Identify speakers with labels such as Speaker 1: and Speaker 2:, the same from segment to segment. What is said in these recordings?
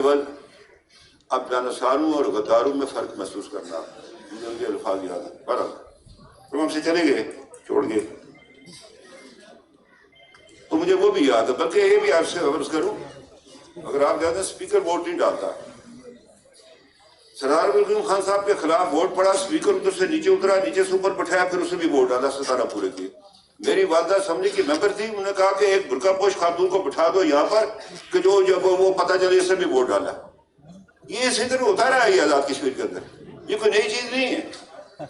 Speaker 1: اب جانساروں اور غداروں میں فرق محسوس کرنا، مجھے ان کے الفاظ یاد ہیں۔ پر ہم سے چلے گئے، چھوڑ گئے، تو مجھے وہ بھی یاد ہے۔ بلکہ یہ بھی آپ سے عرض کروں، اگر آپ جاتے ہیں اسپیکر ووٹ نہیں ڈالتا، سردار عبدالقیوم خان صاحب کے خلاف ووٹ پڑا، اسپیکر ادھر سے نیچے اترا، نیچے سے اوپر بٹھایا، پھر اسے بھی ووٹ ڈالا، 17 پورے کیے۔ میری والدہ اسمبلی کی ممبر تھی، انہوں نے کہا کہ ایک برقع پوش خاتون کو بٹھا دو یہاں پر کہ جو جب وہ پتہ چلے اس سے بھی ووٹ ڈالا۔ یہ اسی طرح ہوتا رہا ہے یہ آزاد کشمیر کے اندر، یہ کوئی نئی چیز نہیں ہے۔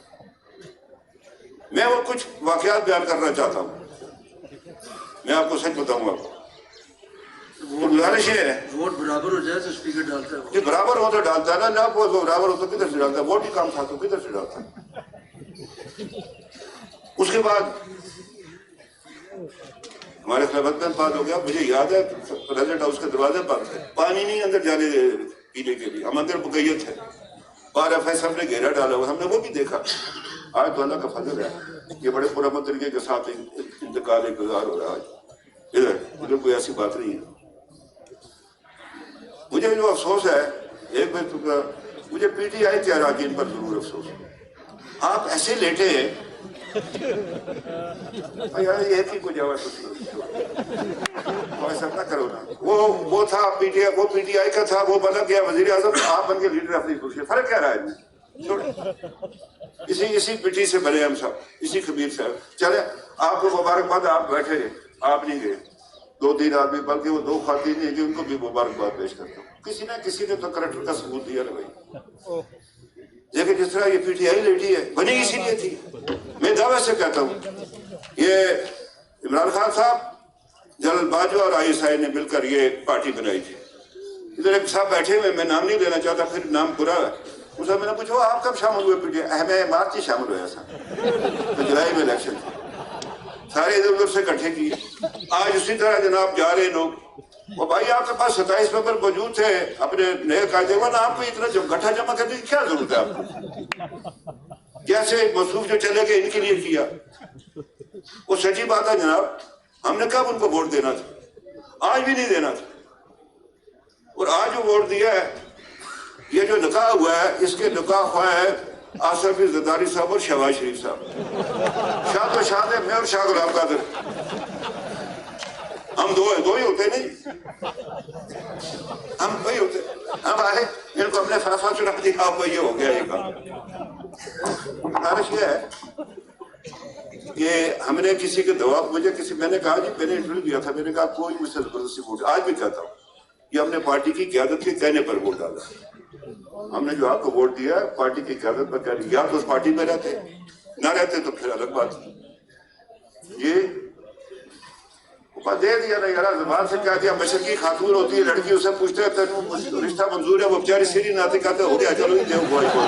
Speaker 1: میں وہ کچھ واقعات بیان کرنا چاہتا ہوں، میں آپ کو سچ بتاؤں گا۔ گزارش ہے
Speaker 2: ووٹ برابر ہو جائے تو اسپیکر ڈالتا ہے،
Speaker 1: جی برابر ہو تو ڈالتا ہے نا، نہ برابر ہو تو کدھر سے ڈالتا ہے؟ ووٹ ہی کام تھا تو کدھر سے ڈالتا ہے؟ اس کے بعد ہمارے خلافت میں بات ہو گیا، مجھے یاد ہے پریزیڈنٹ ہاؤس کے دروازے پر پانی نہیں اندر جانے پینے کے لیے، ہم اندر بقیت ہے، بار ایف ایس نے گھیرا ڈالا ہوا، ہم نے وہ بھی دیکھا۔ آج تو اللہ کا فضل ہے، یہ بڑے پرامن طریقے کے ساتھ انتقال گزار ہو رہا ہے، ادھر کوئی ایسی بات نہیں ہے۔ مجھے جو افسوس ہے، ایک مجھے پی ٹی آئی کے اراکین پر ضرور افسوس ہے۔ آپ ایسے لیٹے ہیں، ایک ہی کو جواب ایسا نہ کرو نا۔ وہ تھا پی ٹی آئی کا تھا، وہ بنا گیا وزیر اعظم، آپ بن کے لیڈر اپنی کرسی۔ فرق کیا رہا ہے؟ اسی پٹی سے بنے ہم سب، اسی خبیر سے۔ چلے آپ کو مبارکباد، آپ بیٹھے، آپ نہیں گئے، 2-3 آدمی، بلکہ وہ 2 خواتین ہیں کہ ان کو بھی مبارکباد پیش کرتا ہوں۔ کسی نے تو کریکٹر کا ثبوت دیا نا بھائی۔ لیکن جس طرح یہ پی ٹی آئی لیٹی ہے، بنی اسی لیے تھی۔ میں دعوے سے کہتا ہوں، یہ عمران خان صاحب، جنرل باجوہ اور آئی ایس آئی نے مل کر یہ پارٹی بنائی تھی۔ ادھر ایک صاحب بیٹھے ہوئے، میں نام نہیں لینا چاہتا، پھر نام برا ہے۔ اس سے میں نے پوچھا آپ کب شامل ہوئے پی ٹی آئی؟ میں مارچ ہی شامل ہوا تھا، تو جولائی میں الیکشن تھا، سارے ادھر ادھر سے اکٹھے کیے۔ آج اسی طرح جناب جا رہے لوگ، وہ بھائی آپ کے پاس 27 ممبر موجود تھے اپنے نئے قاعدے نا، آپ کو اتنا گٹھا جمع کرنے کی کیا ضرورت ہے آپ کو؟ کیسے مصروف جو چلے گئے ان کے لیے کیا؟ وہ سچی بات ہے جناب، ہم نے کب ان کو ووٹ دینا تھا؟ آج بھی نہیں دینا تھا۔ اور آج جو ووٹ دیا ہے، یہ جو نکاح ہوا ہے، اس کے نکاح خواہ ہے آصف زرداری صاحب اور شہباز شریف صاحب۔ شاہ تو شاہ ہے، میں اور شاہ غلام قادر، ہم دو ہی ہوتے نہیں، ہم وہی ہوتے۔ ہم آئے، ان کو ہم نے فیصلہ چڑھا دیا، آپ کو یہ ہو گیا یہ کام۔ خواہش یہ ہے کہ ہم نے کسی کے دعا، میں نے کہا جی، میں نے انٹرویو دیا تھا، میں نے کہا کوئی مجھ سے زبردستی ووٹ، آج بھی کہتا ہوں، یہ ہم نے پارٹی کی قیادت کے کہنے پر ووٹ ڈالا۔ ہم نے جو آپ کو ووٹ دیا پارٹی کی قیادت پر کہہ رہی، یا تو اس پارٹی میں رہتے، نہ رہتے تو پھر الگ بات۔ یہ دے دیا نا یار، زبان سے کہہ دیا۔ مشرقی خاتون ہوتی ہے لڑکی، اسے پوچھتے ہیں رشتہ منظور ہے، وہ بیچاری سیری نہ آتے، کہتے ہو گیا چلو دے بھائی کو۔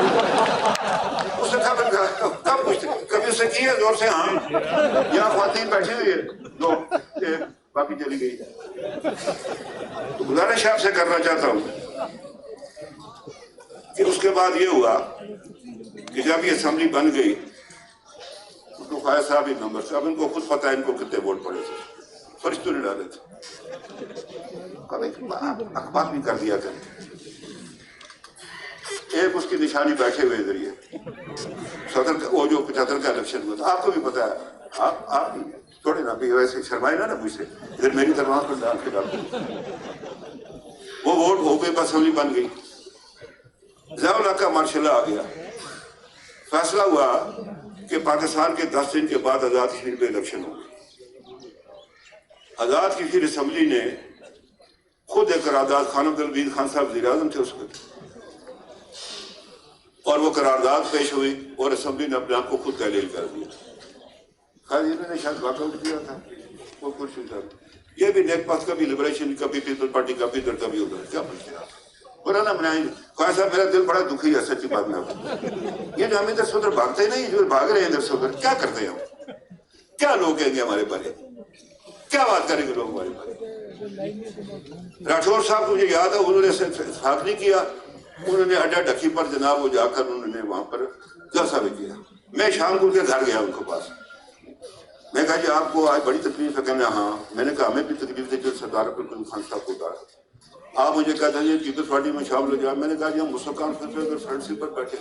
Speaker 1: اسے کب پوچھتے، کبھی اسے کی ہے زور سے ہاں؟ یہاں خواتین بیٹھی ہوئی ہے دو، باقی چلی گئی۔ تو گزارش آپ سے کرنا چاہتا ہوں کہ اس کے بعد یہ ہوا کہ جب یہ اسمبلی بن گئی تو خواہ صاحب ہی نمبر سے، اب ان کو خود پتہ ہے ان کو کتنے ووٹ پڑے تھے، فرشتوں نے ڈالے تھے، اخبار بھی کر دیا کریں۔ ایک اس کی نشانی بیٹھے ہوئے ادھر، یہ صدر کا، وہ جو 75 کا الیکشن ہوا تھا، آپ کو بھی پتا ہے، آپ تھوڑے نا بھی ویسے شرمائے نا مجھ سے، ادھر میری طرف پر ڈال کے ڈال، وہ ووٹ ہو گئے، اسمبلی بن گئی، ضیاء الحق کا مارشل آ گیا، فیصلہ ہوا کہ پاکستان کے 10 دن کے بعد آزاد کشمیر میں الیکشن ہو گئی۔ آزاد کشمیر اسمبلی نے خود ایک قرارداد، خان عبدالحمید خان صاحب وزیر اعظم تھے اس کو، اور وہ قرارداد پیش ہوئی اور اسمبلی نے اپنے آپ کو خود تحلیل کر دیا۔ خیر انہوں نے شاید واک آؤٹ کیا تھا، وہ کچھ یہ بھی نیک پتھ کا بھی، لبریشن کا بھی، پیپل پارٹی کا بھی، ادھر کا بھی ادھر، کیا پوچھتے ہیں برا نہ بنائیں۔ خواہ صاحب میرا دل بڑا دکھی ہے، سچی بات میں۔ یہ جو ہم ادھر سے ادھر بھاگتے نہیں، جو بھاگ رہے ہیں ادھر سے ادھر، کیا کرتے ہیں ہم؟ کیا لوگ کہیں گے ہمارے بارے؟ کیا بات کریں گے لوگ ہمارے بارے؟ راٹھور صاحب کو مجھے یاد ہے، انہوں نے اتفاق نہیں کیا، انہوں نے اڈا ڈکی پر جناب وہ جا کر انہوں نے وہاں پر جلسہ بھی کیا۔ میں شام کو ان کے گھر گیا ان کے پاس، میں کہا جی آپ کو آج بڑی تکلیف ہے؟ کہنا ہاں۔ میں نے کہا ہمیں بھی تکلیف تھی جو سردار عبدالقیوم خان صاحب کو ڈالا، آپ مجھے کہتے ہیں پیپلز پارٹی میں شامل ہو جائے. میں نے کہا جی ہم مسلم کانفرنس میں اگر فرنٹ سیٹ پر بیٹھے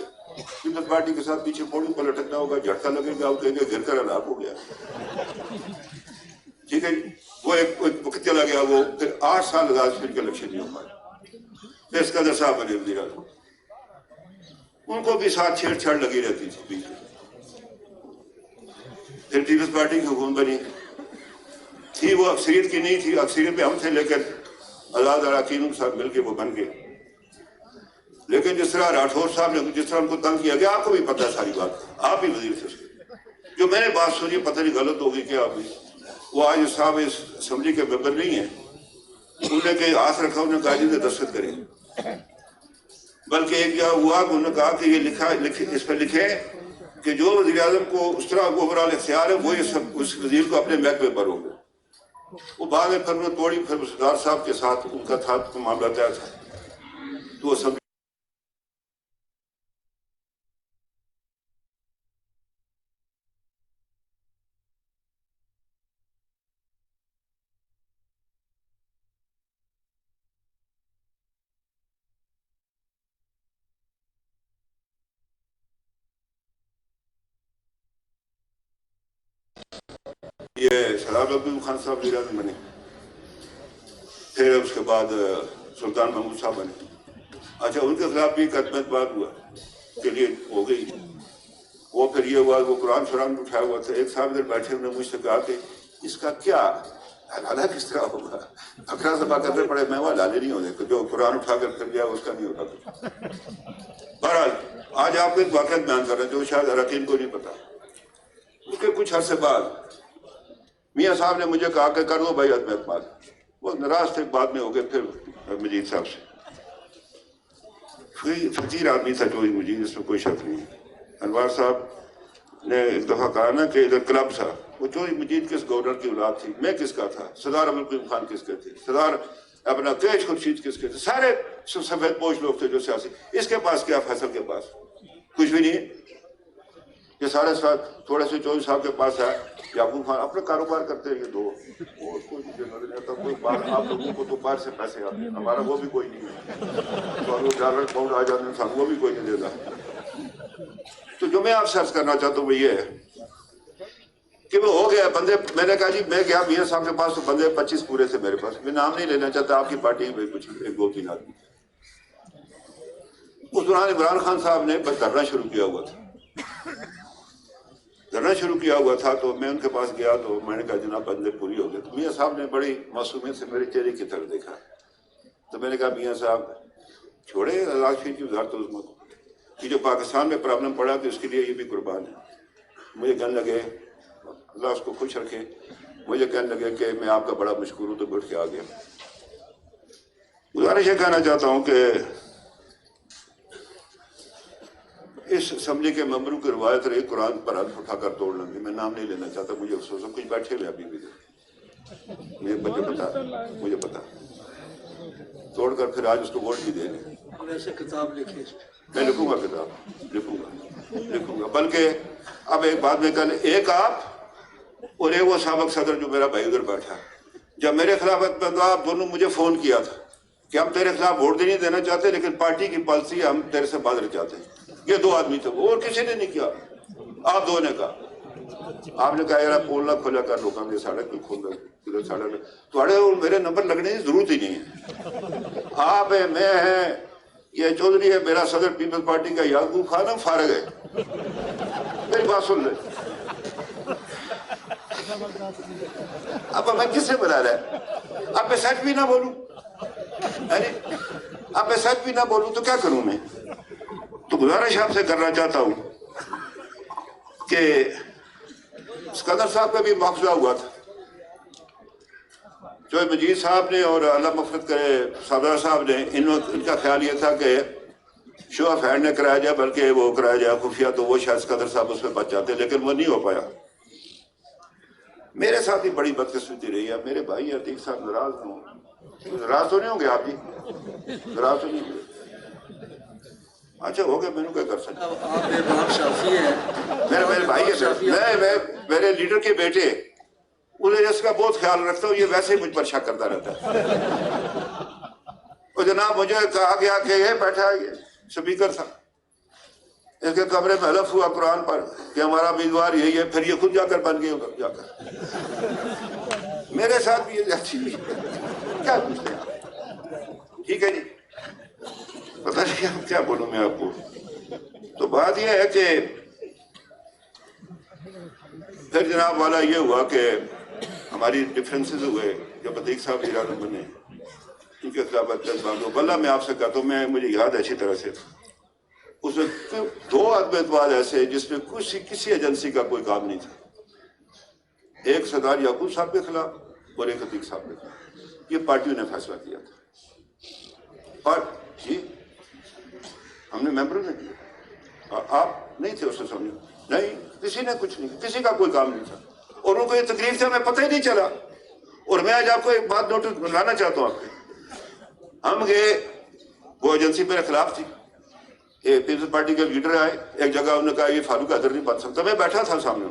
Speaker 1: پیپلز پارٹی کے ساتھ پیچھے پوڑی پر لٹکنا ہوگا, جھٹکا لگے گا, آپ کہیں گے گر کر ہلاک ہو گیا. ٹھیک ہے جی, وہ ایک وقت چلا گیا. وہ پھر 8 سال لگا پھر کے الیکشن نہیں ہو پائے. پھر اسکندر صاحب بنے وزیر اعظم, ان کو بھی ساتھ چھیڑ چھاڑ لگی رہتی تھی بیچ میں. پھر پیپلز پارٹی کی حکومت بنی تھی, وہ اکثریت کی نہیں تھی, اکثریت پہ ہم تھے, لیکن آزاد اراکین کے ساتھ مل کے وہ بن گئے. لیکن جس طرح راٹھور صاحب نے جس طرح ان کو تنگ کیا گیا, آپ کو بھی پتہ ہے ساری بات, آپ بھی وزیر تھے اس کے. جو میں نے بات سنی پتہ نہیں غلط ہوگی کیا ہوگی, وہ آج صاحب اس اسمبلی کے ممبر نہیں ہیں, انہوں نے کہیں ہاتھ رکھا, انہوں نے کہا جی دستخط کریں. بلکہ ایک جگہ ہوا کہ انہوں نے کہا کہ یہ اس پہ لکھیں کہ جو وزیر اعظم کو اس طرح اوورال اختیار ہے وہ اس وزیر کو اپنے محکمے پر ہو گئے. وہ بعد میں پھر انہوں نے توڑی, پھر صدار صاحب کے ساتھ ان کا تھا معاملہ طے تھا, تو وہ سب یہ سلام عبدالعظیم خان صاحب وزیر اعظم بنے. پھر اس کے بعد سلطان محمود صاحب بنے. اچھا, ان کے خلاف بھی قدم اعتماد ہوا کے لیے ہو گئی. وہ پھر یہ ہوا وہ قرآن شران اٹھایا ہوا تھا. ایک صاحب ادھر بیٹھے, انہوں نے مجھ سے کہا کہ اس کا کیا حلالہ کس طرح ہوگا, اقرا صفا کرنے پڑے. میں وہ حلالے نہیں ہونے, جو قرآن اٹھا کر کر گیا اس کا نہیں ہوتا کچھ. بہرحال آج آپ کو ایک واقعہ بیان کر رہے ہیں جو شاید اراکین کو نہیں پتا. اس کے کچھ عرصے بعد میاں صاحب نے مجھے کہا کہ کر دو بھائی عدم اعتماد. وہ ناراض تھے, بعد میں ہو گئے پھر مجید صاحب سے. فقیر آدمی تھا جو مجید, اس میں کوئی شک نہیں ہے. انوار صاحب نے ایک دفعہ کہا نا کہ ادھر کلب تھا, وہ چوری مجید کس گورنر کی اولاد تھی, میں کس کا تھا, سردار عبدالقیوم خان کس کے تھے, سردار اپنا کیش خورشید کس کے تھے, سارے سفید پوش لوگ تھے جو سیاسی. اس کے پاس کیا, فیصل کے پاس کچھ بھی نہیں. یہ سارے ساتھ تھوڑے سے 24 صاحب کے پاس ہے, یعقوب خان اپنا کاروبار کرتے ہیں, یہ دو اور کوئی مجھے نظر نہیں آتا. کوئی بات آپ لوگوں کو تو باہر سے پیسے آتے ہیں, ہمارا وہ بھی کوئی نہیں ہے. تو ڈالر پاؤنڈ آ جاتے ہیں ساتھ, وہ بھی کوئی نہیں دیتا. تو جو میں آپ سے عرض کرنا چاہتا ہوں وہ یہ ہے کہ وہ ہو گیا بندے. میں نے کہا جی میں گیا میاں صاحب کے پاس, تو بندے 25 پورے تھے میرے پاس. میں نام نہیں لینا چاہتا, آپ کی پارٹی میں کچھ 1-2-3 آدمی. اس دوران عمران خان صاحب نے بس دھرنا شروع کیا ہوا تھا, تو میں ان کے پاس گیا, تو میں نے کہا جناب بندے پوری ہو گئے. تو میاں صاحب نے بڑی معصومیت سے میرے چہرے کی طرف دیکھا. تو میں نے کہا میاں صاحب چھوڑے راج شریف کی وزارت عظمیٰ کو, کہ جو پاکستان میں پرابلم پڑا تو اس کے لیے یہ بھی قربان ہے. مجھے کہنے لگے, اللہ اس کو خوش رکھے, مجھے کہنے لگے کہ میں آپ کا بڑا مشکور ہوں. تو بیٹھ کے آ گیا. گزارش یہ کہنا چاہتا ہوں کہ اس اسمبلی کے ممبروں کی روایت رہی قرآن پر ہاتھ اٹھا کر توڑ لیں گے. میں نام نہیں لینا چاہتا, مجھے افسوس ہے, کچھ بیٹھے ہوئے ابھی بھی, مجھے پتا توڑ کر پھر آج اس کو ووٹ بھی دیں گے.
Speaker 2: ویسے کتاب لکھی,
Speaker 1: میں لکھوں گا, کتاب لکھوں گا. بلکہ اب ایک بات میں کہنے, ایک آپ اور ایک وہ سابق صدر جو میرا بھائی ادھر بیٹھا, جب میرے خلاف آپ دونوں مجھے فون کیا تھا کہ ہم تیرے خلاف ووٹ نہیں دینا چاہتے, لیکن پارٹی کی پالیسی ہم تیرے سے بادر چاہتے ہیں. یہ 2 آدمی تھے, وہ اور کسی نے نہیں کیا, آپ دو نے کہا. آپ نے کہا یار پول نہ کھولا کر لوگوں نے ساڑھے کوئی کھول دے ساڑھے تھوڑے میرے نمبر لگنے کی ضرورت ہی نہیں ہے. آپ ہے, میں ہے, یہ چودھری ہے, میرا صدر پیپلز پارٹی کا یعقوب خان, ہم فارغ ہے. میری بات سن لیں. اب میں کس سے بلا رہا ہے, اب میں سچ بھی نہ بولوں, اب میں سچ بھی نہ بولوں تو کیا کروں میں. تو گزارش آپ سے کرنا چاہتا ہوں کہ اسکندر صاحب کا بھی معاوضہ ہوا تھا, جو مجید صاحب نے اور اللہ مغفرت کرے صدر صاحب نے, ان کا خیال یہ تھا کہ شو آف ہینڈ نے کرایا جائے, بلکہ وہ کرایا جائے خفیہ, تو وہ شاید اسکندر صاحب اس میں بچ جاتے, لیکن وہ نہیں ہو پایا. میرے ساتھ ہی بڑی بدقسمتی رہی ہے. میرے بھائی عتیق صاحب ناراض ہوں, ناراض تو نہیں ہوں گے آپ جی, ناراض تو نہیں ہوں گے. اچھا ہو گیا, میں نے کیا کر سکتا.
Speaker 2: آپ امام شافعی ہیں,
Speaker 1: میرے بھائی ہے, میں میرے لیڈر کے بیٹے, انہیں اس کا بہت خیال رکھتا ہوں, یہ ویسے ہی مجھ پر شک کرتا رہتا ہے. اور جناب مجھے کہا گیا کہ یہ بیٹھا ہے، یہ سپیکر تھا، اس کے کمرے میں حلف ہوا قرآن پر کہ ہمارا امیدوار یہی ہے، پھر یہ خود جا کر بن گئے ادھر جا کر۔ میرے ساتھ بھی یہ جاتی ہوئی کیا پوچھتے ہیں؟ ٹھیک ہے جی، پتہ نہیں کیا بولوں میں آپ کو۔ تو بات یہ ہے کہ پھر جناب والا یہ ہوا کہ ہماری ڈفرینسز ہوئے، جب عتیق صاحب ارادہ بنے ان کے خلافت جذبات، واللہ میں آپ سے کہتا ہوں، مجھے یاد ہے اچھی طرح سے، اس میں 2 عدم اعتماد ایسے جس میں کسی ایجنسی کا کوئی کام نہیں تھا، ایک سردار یعقوب صاحب کے خلاف اور ایک عتیق صاحب کے خلاف۔ یہ پارٹیوں نے فیصلہ کیا تھا، اور جی ہم نے ممبروں نے کیا، آپ نہیں تھے اس سے سمجھو، نہیں کسی نے کچھ نہیں، کسی کا کوئی کام نہیں تھا، اور ان کو یہ تکلیف سے ہمیں پتہ ہی نہیں چلا۔ اور میں آج آپ کو ایک بات نوٹس لانا چاہتا ہوں آپ کے، ہم گئے، وہ ایجنسی میرے خلاف تھی، پیپلز پارٹی کے لیڈر آئے ایک جگہ، انہوں نے کہا یہ فاروق حیدر نہیں بن سکتا، میں بیٹھا تھا سامنے،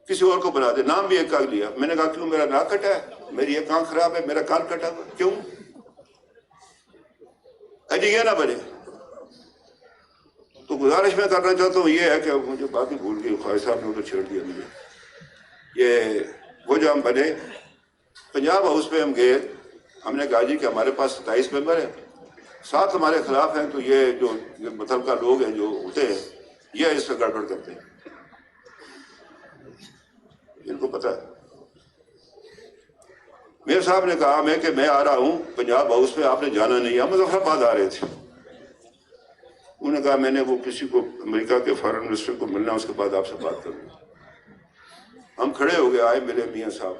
Speaker 1: کسی اور کو بنا دے، نام بھی ایک کا لیا، میں نے کہا کیوں، میرا ناک کٹا ہے، میری ایک آنکھ خراب ہے، میرا کان کٹا ہوا، کیوں؟ اجی یہ نہ بنے۔ تو گزارش میں کرنا چاہتا ہوں یہ ہے کہ مجھے بات ہی بھول گئی، خواہش صاحب نے تو چھیڑ دیا مجھے، یہ وہ جو ہم بنے پنجاب ہاؤس پہ ہم گئے، ہم نے کہا جی کہ ہمارے پاس 27 ممبر ہیں، 7 ہمارے خلاف ہیں، تو یہ جو متعلقہ لوگ ہیں جو ہوتے ہیں یہ اس سے گڑبڑ کرتے ہیں، ان کو پتہ ہے۔ میرے صاحب نے کہا کہ میں آ رہا ہوں پنجاب ہاؤس پہ، آپ نے جانا نہیں، ہم مظفر آباد آ رہے تھے، انہوں نے کہا میں نے وہ کسی کو امریکہ کے فارن منسٹر کو ملنا، اس کے بعد آپ سے بات کروں گا۔ ہم کھڑے ہو گئے، آئے ملے میاں صاحب،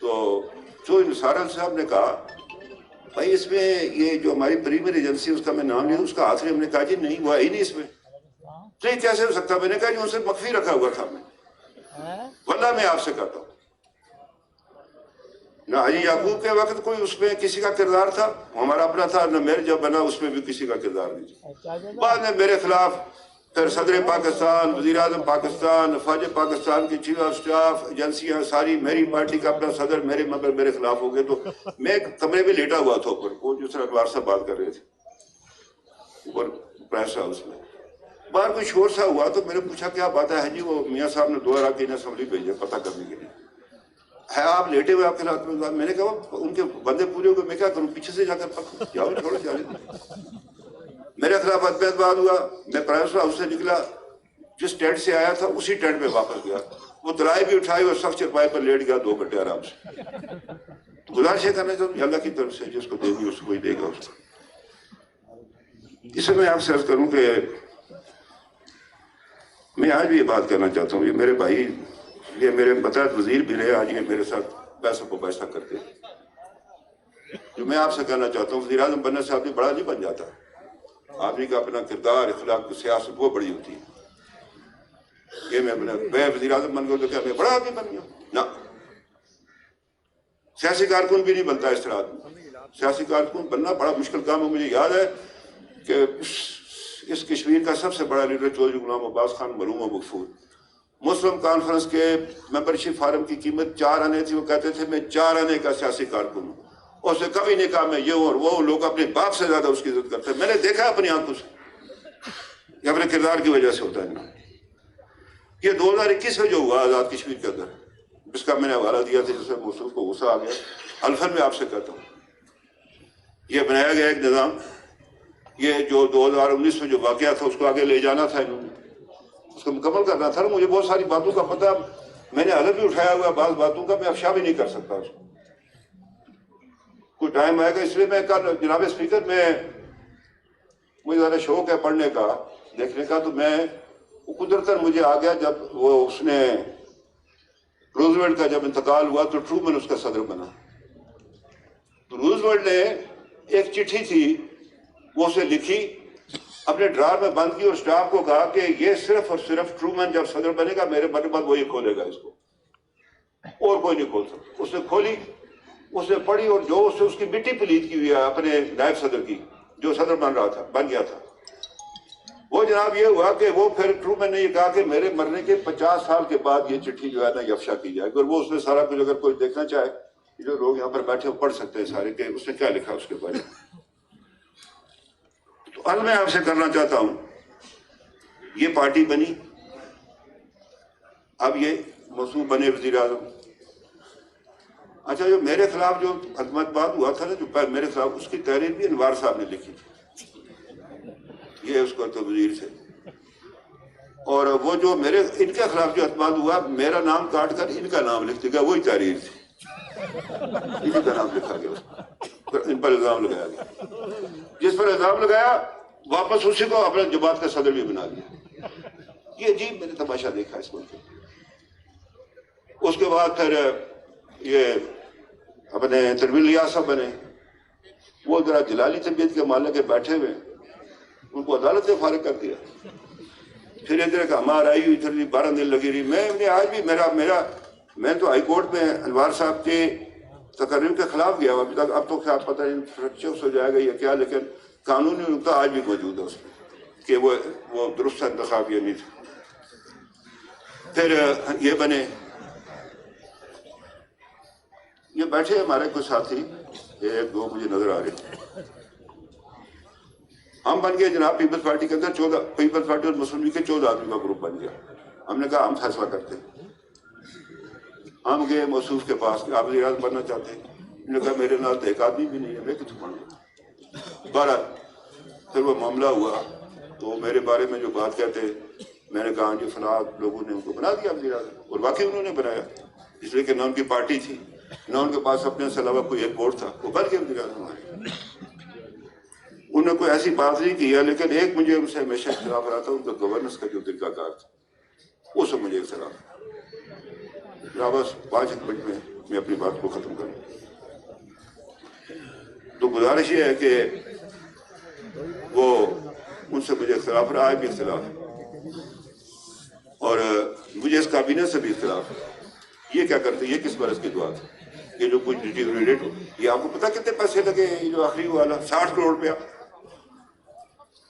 Speaker 1: تو جو سارن صاحب نے کہا بھائی اس میں یہ جو ہماری پریمیئر ایجنسی اس کا میں نام لیا، اس کا ہاتھ میں، ہم نے کہا جی نہیں وہ ہے ہی نہیں اس میں، تو یہ کیسے ہو سکتا؟ میں نے کہا جی ان سے مخفی رکھا ہوا تھا، میں واللہ میں آپ سے کہتا ہوں، نہ حاجی یعقوب کے وقت کوئی اس میں کسی کا کردار تھا، ہمارا اپنا تھا، نہ میرے جب بنا اس میں بھی کسی کا کردار نہیں تھا۔ بعد میں میرے خلاف پھر صدر پاکستان، وزیر اعظم پاکستان، افواج پاکستان کی چیف آف سٹاف، ایجنسیاں ساری، میری پارٹی کا اپنا صدر، میرے ممبر میرے خلاف ہو گئے، تو میں ایک کمرے میں لیٹا ہوا تھا اوپر، وہ جو سر انوار صاحب بات کر رہے تھے اوپر پریس ہاؤس میں، باہر کوئی شور سا ہوا تو میں نے پوچھا کیا بات ہے جی؟ وہ میاں صاحب نے 2 اسمبلی اسمبلی بھیجے پتہ کرنے کے لیے، ہے آپ لیٹے ہوئے آپ کے ہاتھ میں؟ میں نے کہا ان کے بندے پورے ہو گئے، میں کیا کروں، پیچھے سے جا کر پکڑوں، جاؤ چھوڑو جانے۔ میرے خلاف عدم اعتماد ہوا، میں پریس ہاؤس سے نکلا، جس ٹینٹ سے آیا تھا اسی ٹینٹ میں واپس گیا، وہ درائی بھی اٹھائی اور سخت چرپائی پر لیٹ گیا 2 گھنٹے آرام سے۔ گزارش یہ کرنا چاہتا ہوں اللہ کی طرف سے جس کو دے گی اس کو ہی دے گا اس کو۔ اس میں آپ سے عرض کروں کہ میں آج بھی یہ بات کرنا چاہتا ہوں، یہ میرے بھائی، یہ میرے متحد وزیر بھی رہے، آج یہ میرے ساتھ پیسوں کو پیسہ کرتے ہیں۔ جو میں آپ سے کہنا چاہتا ہوں، وزیر اعظم بننے سے آدمی بڑا نہیں بن جاتا، آدمی کا اپنا کردار، اخلاق، سیاست وہ بڑی ہوتی ہے۔ یہ میں وزیر اعظم بن گیا تو کیا میں بڑا آدمی بن گیا؟ نہ، سیاسی کارکن بھی نہیں بنتا اس طرح آدمی، سیاسی کارکن بننا بڑا مشکل کام ہے۔ مجھے یاد ہے کہ اس کشمیر کا سب سے بڑا لیڈر چودھری غلام عباس خان مرحوم و مغفور، مسلم کانفرنس کے ممبرشپ فارم کی قیمت 4 آنے تھی، وہ کہتے تھے میں 4 آنے کا سیاسی کارکن ہوں، اور اسے کبھی نہیں کہا میں یہ ہوں اور وہ، لوگ اپنے باپ سے زیادہ اس کی عزت کرتے ہیں، میں نے دیکھا اپنی آنکھوں سے، یہ اپنے کردار کی وجہ سے ہوتا ہے۔ یہ 2021 میں جو ہوا آزاد کشمیر کے اندر، جس کا میں نے حوالہ دیا تھا، جس میں موصوف کو غصہ آ گیا، الفن میں آپ سے کہتا ہوں یہ بنایا گیا ایک نظام، یہ جو 2019 میں جو واقعہ تھا اس کو آگے لے جانا تھا، انہوں نے اس کو مکمل کرنا تھا۔ مجھے بہت ساری باتوں کا پتہ، میں نے حلف بھی اٹھایا ہوا بعض باتوں کا، میں افشا بھی نہیں کر سکتا اس کو، کوئی ٹائم آئے گا۔ اس لیے میں جناب اسپیکر، مجھے ذرا شوق ہے پڑھنے کا، دیکھنے کا، تو میں قدرتاً مجھے آ گیا جب وہ اس نے روزویلٹ کا جب انتقال ہوا تو ٹرومن اس کا صدر بنا، تو روزویلٹ نے ایک چٹھی تھی وہ اسے لکھی، اپنے ڈرار میں بند کی اور سٹاف کو کہا کہ یہ صرف اور صرف ٹرومن جب صدر بنے گا میرے مرنے بعد وہی کھولے گا اس کو، اور کوئی نہیں کھول سکتا۔ اس نے کھولی، اس نے پڑھی، اور جو اس سے اس کی مٹی پلید کی ہوئی ہے اپنے نائب صدر کی، جو صدر بن گیا تھا، وہ جناب یہ ہوا کہ وہ پھر ٹرومن نے یہ کہا کہ میرے مرنے کے 50 سال کے بعد یہ چٹھی جو ہے نا یہ افشا کی جائے گی، اور وہ اس میں سارا کچھ اگر کوئی دیکھنا چاہے جو لوگ یہاں پر بیٹھے پڑھ سکتے ہیں سارے کہ اس نے کیا لکھا اس کے بارے میں. تو اب میں آپ سے کرنا چاہتا ہوں، یہ پارٹی بنی، اب یہ موضوع بنے وزیر اعظم. اچھا، جو میرے خلاف جو حکومت بات ہوا تھا نا، جو میرے خلاف، اس کی تحریر بھی انوار صاحب نے لکھی تھی، یہ اس کو تو وزیر سے. اور وہ جو میرے ان کے خلاف جو اعتماد ہوا، میرا نام کاٹ کر ان کا نام لکھ دیا، وہی تحریر تھی، انہیں کا نام لکھا گیا، اس ان پر الزام لگایا گیا. جس پر الزام لگایا واپس اسی کو اپنے جماعت کا صدر بھی بنا دیا. یہ عجیب میں نے تماشا دیکھا اس ملک میں. اس کے بعد پھر یہ اپنے تنویر الیاس صاحب بنے، وہ ذرا جلالی طبیعت کے مالک کے بیٹھے ہوئے، ان کو عدالت سے فارغ کر دیا. پھر ادھر کا ہمار آئی ہوئی تھی، 12 دن لگی رہی. میں آج بھی میں تو ہائی کورٹ میں انوار صاحب کے تقرر کے خلاف گیا ہوں ابھی تک. اب تو کیا پتہ نہیں فریکچر ہو جائے گا یا کیا، لیکن قانونی نقطہ آج بھی موجود ہے اس میں کہ وہ درست انتخاب یہ نہیں تھا. پھر یہ بنے، یہ بیٹھے ہمارے کچھ ساتھی، ایک دو مجھے نظر آ رہے. ہم بن گئے جناب پیپلز پارٹی کے اندر 14، پیپلز پارٹی اور مسلم لیگ کے 14 آدمی کا گروپ بن گیا. ہم نے کہا ہم فیصلہ کرتے ہیں. ہم گئے موصوف کے پاس کہ آپ وزیر اعظم بننا چاہتے ہیں. انہوں نے کہا میرے نال تو ایک آدمی بھی نہیں ہے، میں کتوں بنوں. بہرحال پھر وہ معاملہ ہوا تو میرے بارے میں جو بات کہتے، میں نے کہا جی فلاں لوگوں نے ان کو بنا دیا وزیر اعظم. اور واقعی انہوں نے بنایا، اس لیے کہ نہ ان کی پارٹی تھی، نہ ان کے پاس اپنے سے علاوہ کوئی ایک ووٹ تھا. وہ بن کے وزیر اعظم آئے. انہوں نے کوئی ایسی بات نہیں کیا، لیکن ایک مجھے ان سے ہمیشہ اختلاف رہا تھا، ان کا گورننس کا جو طریقہ کار تھا، وہ سب مجھے اختلاف. بس 5 منٹ میں اپنی بات کو ختم کروں. تو گزارش یہ ہے کہ وہ ان سے مجھے اختلاف رہا، آج بھی اختلاف، اور مجھے اس کابینہ سے بھی اختلاف. یہ کیا کرتے، یہ کس برس کی دعا تھی، یہ جو کچھ ریلیٹ ہو. یہ آپ کو پتا کتنے پیسے لگے ہیں، یہ جو آخری والا 60 کروڑ روپیہ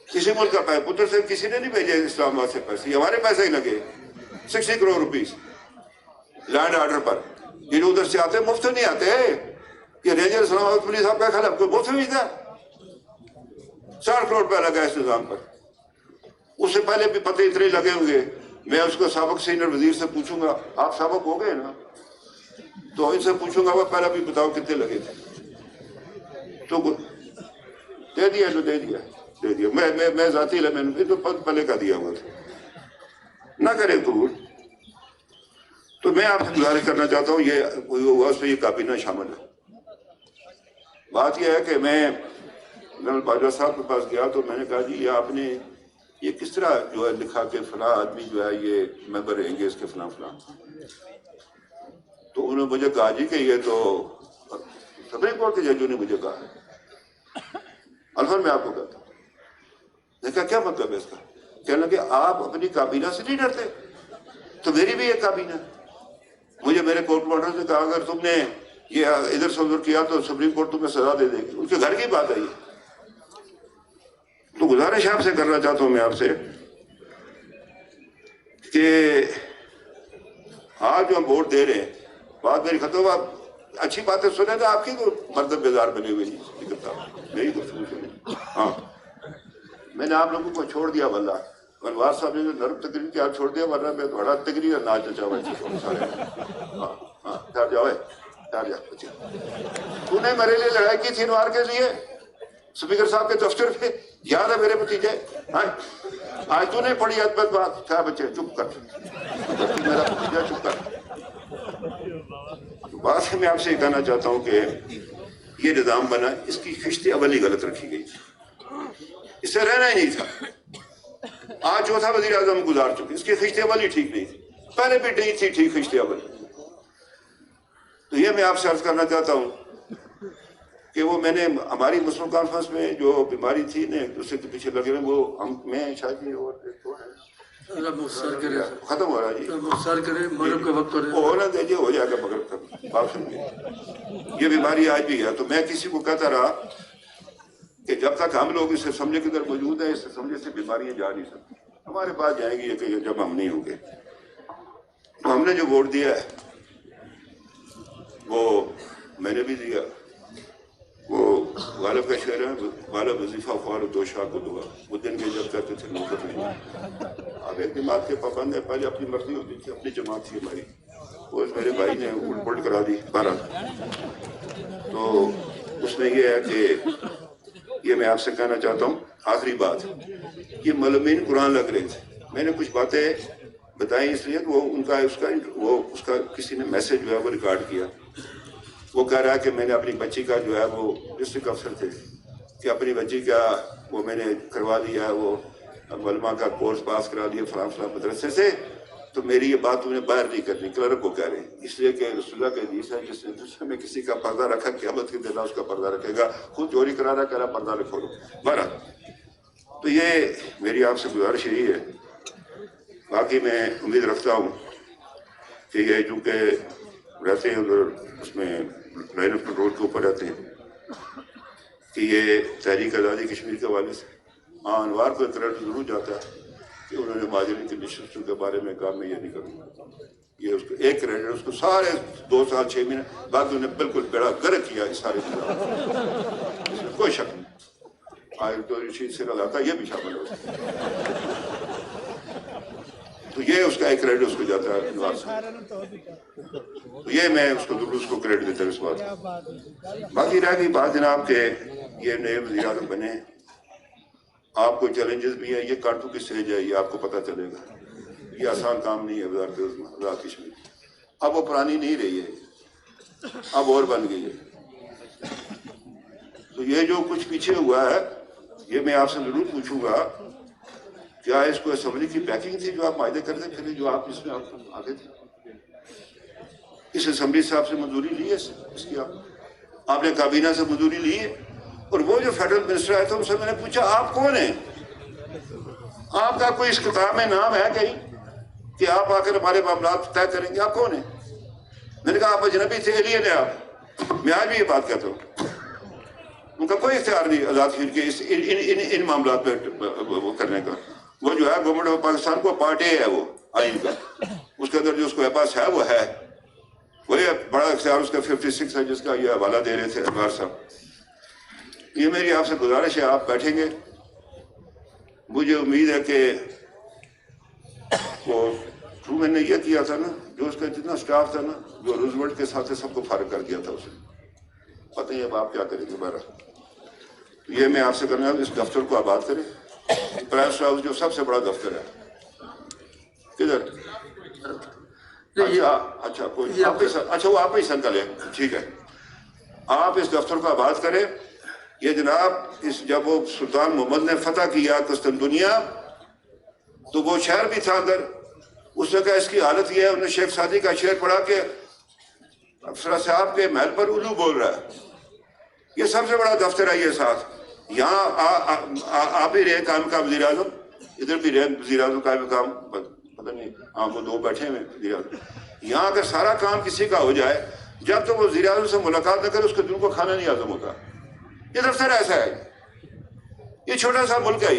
Speaker 1: کسی ملک کا پیسہ، پتر سے کسی نے نہیں بھیجے اسلام آباد سے پیسے، یہ ہمارے پیسے ہی لگے 60 کروڑ روپیز لینڈ آرڈر پر. یہ جو ادھر سے آتے مفت نہیں آتے. یہ رینجر اسلام آباد پولیس آپ کا خیال ہے کوئی مفت نہیں تھا. 60 کروڑ روپیہ لگا اس نظام پر. اس سے پہلے بھی پتہ اتنے لگے ہوں گے. میں اس کو سابق سینئر وزیر سے پوچھوں گا، آپ سابق ہو گئے نا، تو ان سے پوچھوں گا وہ پہلے بھی بتاؤ کتنے لگے تھے. تو دے دیا جو دے دیا. میں ذاتی میں نے تو پہلے کا دیا ہوا تھا، نہ کرے قبول. تو میں آپ سے گزارش کرنا چاہتا ہوں، یہ ہوا اس میں یہ کابینہ شامل ہے. بات یہ ہے کہ میں جنرل باجوہ صاحب کے پاس گیا تو میں نے کہا جی یہ آپ نے یہ کس طرح جو ہے لکھا کہ فلاں آدمی جو ہے یہ ممبر رہیں گے اس کے فلاں فلاں. تو انہوں نے مجھے کہا جی کہ یہ تو سپریم کورٹ کے ججوں نے مجھے کہا ہے. الفاظ میں آپ کو کہتا ہوں. میں کہا کیا مطلب ہے اس کا؟ کہنے لگے آپ اپنی کابینہ سے نہیں ڈرتے، تو میری بھی ایک کابینہ. مجھے میرے کورٹ مارڈر نے کہا اگر تم نے یہ ادھر سے ادھر کیا تو سپریم کورٹ تمہیں سزا دے دے گی. ان کے گھر کی بات ہے یہ. تو گزارش آپ سے کرنا چاہتا ہوں میں آپ سے کہ آج جو ہم ووٹ دے رہے ہیں، بات میری ختم. آپ اچھی باتیں سنیں تو آپ کی تو مردم بیدار بنے ہوئے میری گفتگو سنیں. ہاں میں نے آپ لوگوں کو چھوڑ دیا واللہ. انوار صاحب نے جو نرم تقریر کی آپ چھوڑ دیا، ورنہ میں بڑا تقریر اور ناچ نچاوا سارے. ہاں ہاں ٹھہر جاؤ، ٹھہر جا بچے. تو نے میرے لیے لڑائی کی تھی انوار کے لیے اسپیکر صاحب کے دفتر پہ، یاد ہے میرے بھتیجے؟ آج تو نہیں پڑھی ادبت بات. کیا بچے چپ کر، میرا بھتیجا چپ کر. بات میں آپ سے یہ کہنا چاہتا ہوں کہ یہ نظام بنا، اس کی خشت اولی غلط رکھی گئی، اس سے رہنا ہی نہیں تھا. آج چوتھا وزیر اعظم گزار چکے، اس کی خشت اولی ٹھیک نہیں تھی، پہلے بھی نہیں تھی ٹھیک خشت اولی. تو یہ میں آپ سے عرض کرنا چاہتا ہوں کہ وہ میں نے ہماری مسلم کانفرنس میں جو بیماری تھی نا ایک دوسرے کے پیچھے لگے ہوئے، وہ میں شاید یہ اور ختم ہو رہا ہے جی،
Speaker 2: مغرب کا وقت
Speaker 1: وہ ہونا دیجیے، ہو جائے گا مغرب تک. بات سنیے، یہ بیماری آج بھی ہے. تو میں کسی کو کہتا رہا کہ جب تک ہم لوگ اس اسمبلی کے اندر موجود ہیں، اس اسمبلی سے بیماریاں جا نہیں سکتی. ہمارے پاس جائیں گی کہ جب ہم نہیں ہوں گے. تو ہم نے جو ووٹ دیا ہے وہ میں نے بھی دیا. وہ غالب کا شعر ہے, غالب وظیفہ خوار دو شاہ کو دعا, وہ دن کے جب کرتے تھے نوکر نہیں. اب ایک دماغ کے پابند ہے, پہلے اپنی مرضی ہوتی تھی, اپنی جماعت تھی ہماری, وہ میرے بھائی نے الٹ پلٹ کرا دی 12. تو اس میں یہ ہے کہ یہ میں آپ سے کہنا چاہتا ہوں آخری بات, یہ ملمین قرآن لگ رہے تھے. میں نے کچھ باتیں بتائیں اس لیے کہ وہ اس کا کسی نے میسج جو ہے وہ ریکارڈ کیا. وہ کہہ رہا ہے کہ میں نے اپنی بچی کا جو ہے, وہ ڈسٹرکٹ افسر تھے, کہ اپنی بچی کا وہ میں نے کروا دیا ہے, وہ ملما کا کورس پاس کرا دیا فلاں فلاں مدرسے سے, تو میری یہ بات انہیں باہر نہیں کرنی. کلرک کو کہہ رہے ہیں, اس لیے کہ رسول اللہ کا حدیث ہے جس نے دوسرے میں کسی کا پردہ رکھا قیامت کے دن اس کا پردہ رکھے گا. خود چوری کرا رہا, کہہ رہا پردہ رکھو. بہرحال تو یہ میری آپ سے گزارش یہی ہے. باقی میں امید رکھتا ہوں کہ یہ چونکہ رہتے ہیں ادھر اس میں لائن آف کنٹرول کے اوپر رہتے ہیں, کہ یہ تحریک آزادی کشمیر کے حوالے سے انوار کو کریڈٹ ضرور جاتا ہے کہ انہوں نے مہاجرین کی نشستوں کے بارے میں کہا میں یہ نہیں کروں. یہ اس کو ایک کریڈٹ, اس کو سارے 2 سال 6 مہینے بعد انہیں بالکل بیڑا گرک کیا اس سارے اس میں کوئی شک نہیں. آئے تو رشید سے رضا یہ بھی شامل ہو, تو یہ اس کا ایک کریڈٹ اس کو جاتا ہے انوار سے. تو یہ میں اس کو ضرور اس کو کریڈٹ دیتا ہوں اس بات. باقی رہ گئی بات جناب کہ یہ نئے وزیر اعظم بنے, آپ کو چیلنجز بھی ہیں, یہ کانٹو کی سٹیج ہے, یہ آپ کو پتہ چلے گا. یہ آسان کام نہیں ہے وزارت آزاد کشمیر. اب وہ پرانی نہیں رہی ہے, اب اور بن گئی ہے. تو یہ جو کچھ پیچھے ہوا ہے, یہ میں آپ سے ضرور پوچھوں گا, کیا اس کو اسمبلی کی پیکنگ تھی جو آپ معاہدے کرتے پھر جو آپ اس میں آگے تھے؟ اس اسمبلی صاحب سے منظوری لی ہے اس کی, آپ نے کابینہ سے منظوری لی ہے؟ اور وہ جو فیڈرل منسٹر آئے تھے ان سے میں نے پوچھا آپ کون ہیں, آپ کا کوئی اس کتاب میں نام ہے کہیں کہ آپ آ کر ہمارے معاملات طے کریں گے؟ آپ کون ہیں؟ میں نے کہا آپ اجنبی تھے, ایلین ہیں آپ. میں آج بھی یہ بات کہتا ہوں, ان کا کوئی اختیار نہیں آزاد کشمیر کے ان معاملات پہ وہ کرنے کا. وہ جو ہے گورنمنٹ آف پاکستان کو پارٹ اے ہے وہ آئین کا, اس کے اندر جو اس کو پاس ہے وہ ہے, وہی بڑا اختیار اس کا 56 ہے جس کا یہ حوالہ دے رہے تھے انوار صاحب. یہ میری آپ سے گزارش ہے, آپ بیٹھیں گے, مجھے امید ہے کہ وہ ٹرومین نے یہ کیا تھا نا, جو اس کا جتنا سٹاف تھا نا, جو روزولٹ کے ساتھ سب کو فارغ کر دیا تھا اسے. پتہ نہیں اب آپ کیا کریں گے. بہرحال یہ میں آپ سے کرنا ہے, اس دفتر کو آباد کریں. پریس ہاؤس جو سب سے بڑا دفتر ہے کدھر؟ اچھا کوئی اچھا وہ آپ ہی سنکل ہے, ٹھیک ہے. آپ اس دفتر کو آباد کریں. یہ جناب جب وہ سلطان محمد نے فتح کیا قسطنطنیہ تو وہ شہر بھی تھا اندر, اس نے کہا اس کی حالت یہ ہے, انہوں نے شیخ سعدی کا شعر پڑھا کہ افسرہ صاحب کے محل پر الو بول رہا ہے. یہ سب سے بڑا دفتر ہے یہ ساتھ. یہاں آپ ہی رہے کام کا وزیر اعظم, ادھر بھی رہے وزیر اعظم کا بھی کام, پتہ نہیں آپ وہ 2 بیٹھے ہوئے وزیر اعظم. یہاں اگر سارا کام کسی کا ہو جائے, جب تک وہ وزیر اعظم سے ملاقات نہ کرے اس کے دل کو کھانا نہیں ہضم ہوتا. یہ دفتر ایسا ہے, یہ چھوٹا سا ملک ہے,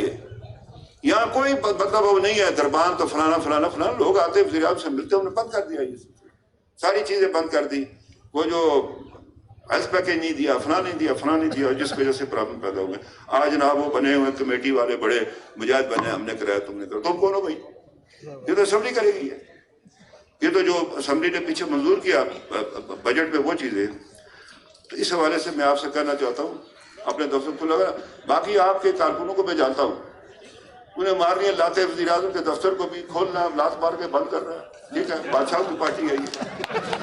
Speaker 1: یہاں کوئی مطلب وہ نہیں ہے دربان تو فلانا فلانا فلانا. لوگ آتے وزیر اعظم سے ملتے, انہوں نے بند کر دیا, یہ ساری چیزیں بند کر دی. وہ جو ہیلتھ پیکج نہیں دیا, فلاں نہیں دیا, فلاں نہیں دیا, جس وجہ سے پرابلم پیدا ہوئے. آج جناب وہ بنے ہوئے کمیٹی والے بڑے مجاہد بنے, ہم نے کرایا تم نے کرا. تم کون ہو بھائی؟ یہ تو اسمبلی کرے گی. یہ تو جو اسمبلی نے پیچھے منظور کیا بجٹ میں وہ چیزیں. تو اس حوالے سے میں آپ سے کہنا چاہتا ہوں اپنے دفتر کو لگا. باقی آپ کے کارکنوں کو میں جانتا ہوں, انہیں مارنی ہے لاتے وزیر اعظم کے دفتر کو بھی کھولنا, لات مار کے بند کر رہا ہے. ٹھیک ہے, بادشاہوں کی پارٹی ہے یہ,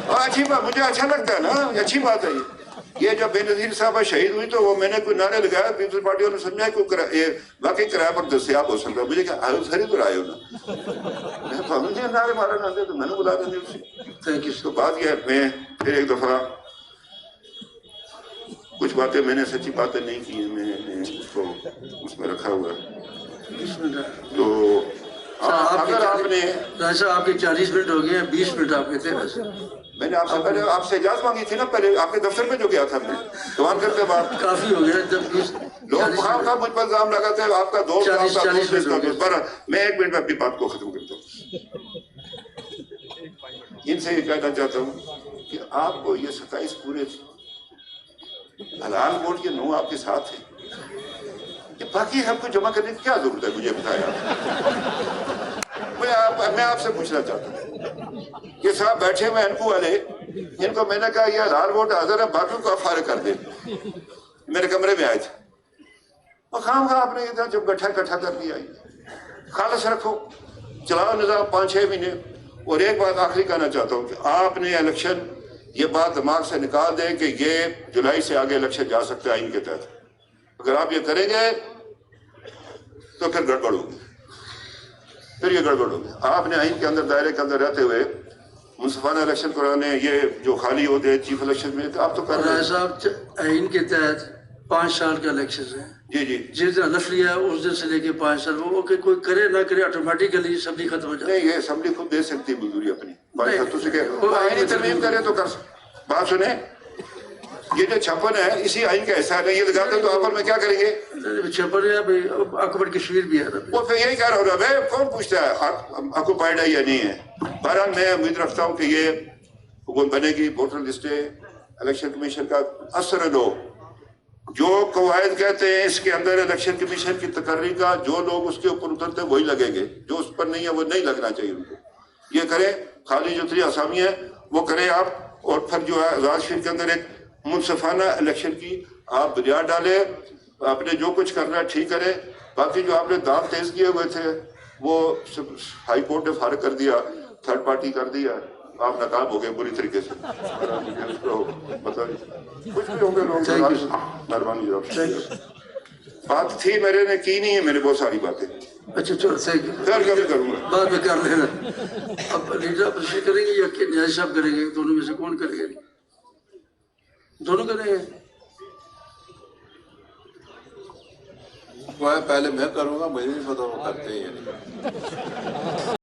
Speaker 1: اور اچھی بات, مجھے اچھا لگتا ہے نا, یہ اچھی بات ہے. یہ جب بے نظیر صاحبہ شہید ہوئی تو وہ میں نے کوئی نعرے لگایا, پیپلز پارٹی والوں نے سمجھا کہ واقعی کرایہ پر دستیاب ہو سکتا ہے. مجھے کہا سر ادھر آئے ہو نا, مجھے نعرے مارا نہ دے تو میں نے بلا دیں گے. تو بات یہ ہے, میں پھر ایک دفعہ کچھ باتیں میں نے سچی باتیں نہیں کی ہیں, میں نے اس کو اس میں رکھا ہوا ہے. تو اگر آپ نے
Speaker 2: آپ کے 40 منٹ ہو گئے ہیں, 20 منٹ آپ کے تھے.
Speaker 1: میں نے آپ سے پہلے آپ سے اجازت مانگی تھی نا, پہلے آپ کے دفتر میں جو گیا تھا میں دوان کرتے بعد
Speaker 2: کافی ہو گیا. جب
Speaker 1: لوگ وہاں کا مجھ پر الزام لگاتے ہیں آپ کا دوست, میں 1 منٹ میں اپنی بات کو ختم کرتا ہوں. ان سے یہ کہنا چاہتا ہوں کہ آپ کو یہ 27 پورے حلال ووٹ کے 9 آپ کے ساتھ ہیں، کہ باقی ہم کو جمع کرنے کی کیا ضرورت ہے؟ مجھے بتایا میں آپ سے پوچھنا چاہتا ہوں کہ صاحب بیٹھے ہوئے انکو والے، ان کو میں نے کہا یہ حلال ووٹ حاضر ہے، باقیوں کو آپ فارغ کر دیں، میرے کمرے میں آئے تھے، اور خام خواہ آپ نے ادھر جب گٹھا کر دیا، خالص رکھو، چلاؤ نظام 5-6 مہینے۔ اور ایک بات آخری کہنا چاہتا ہوں کہ آپ نے الیکشن، یہ بات دماغ سے نکال دیں کہ یہ جولائی سے آگے الیکشن جا سکتا ہے آئین کے تحت۔ اگر آپ یہ کریں گے تو پھر گڑبڑ ہوگی، پھر یہ گڑبڑ ہوگی۔ آپ نے آئین کے اندر، دائرے کے اندر رہتے ہوئے منصفانہ الیکشن کرانے، یہ جو خالی ہوتے چیف الیکشن میں، آپ تو کر رہے
Speaker 2: رائے
Speaker 1: ہیں۔
Speaker 2: صاحب آئین کے تحت 5 سال کا الیکشن ہے،
Speaker 1: جی جی
Speaker 2: جس دن حلف لیا اس دن سے لے کے 5 سال، وہ کہ کوئی کرے نہ کرے آٹومیٹیکلی اسمبلی ختم ہو جاتی ہے۔
Speaker 1: نہیں، یہ اسمبلی خود دے سکتی ہے منظوری اپنی،
Speaker 2: نہیں،
Speaker 1: خطوں سے کہ
Speaker 2: وہ
Speaker 1: وہ آئینی
Speaker 2: آئین
Speaker 1: ترمیم کرے تو کر سکتے۔ بات سنیں، یہ جو 56 ہے اسی آئین کا حصہ ہے، یہ لگاتے تو آپر میں کیا کریں گے؟
Speaker 2: چھپر ہے بھائی، اکبر کشمیر بھی ہے نا۔
Speaker 1: وہ پھر یہی کہہ رہا ہوں نا، بھائی کون پوچھتا ہے آکوپائیڈ ہے یا نہیں ہے؟ بہرحال میں امید رکھتا ہوں کہ یہ حکومت بنے گی، ووٹر لسٹیں، الیکشن کمیشن کا اثر لو، جو قواعد کہتے ہیں اس کے اندر الیکشن کمیشن کی تقرری کا، جو لوگ اس کے اوپر اترتے ہیں وہی لگیں گے، جو اس پر نہیں ہے وہ نہیں لگنا چاہیے ان کو۔ یہ کریں، خالی جو 3 آسامی ہیں وہ کریں آپ، اور پھر جو ہے آزاد شریف کے اندر ایک منصفانہ الیکشن کی آپ بنیاد ڈالیں، آپ نے جو کچھ کرنا ہے ٹھیک کریں، باقی جو آپ نے دام تیز کیے ہوئے تھے وہ ہائی کورٹ نے فارغ کر دیا، تھرڈ پارٹی کر دیا، آپ ناکام ہو گئے بری طریقے سے، اس کو مطلب کچھ بھی ہوں گے لوگ، مہربانی بات تھی میرے نے کی نہیں ہے، میں نے بہت ساری باتیں
Speaker 2: اچھا چلو تھینک یو،
Speaker 1: پھر کبھی کروں گا۔
Speaker 2: بعد میں کر لینا۔ اب لیڈر اپریشیٹ کریں گے یا نیاز صاحب کریں گے؟ دونوں میں سے کون کرے گا؟ دونوں کریں گے؟
Speaker 3: پہلے میں کروں گا، مجھے نہیں پتا وہ کرتے ہیں یا نہیں۔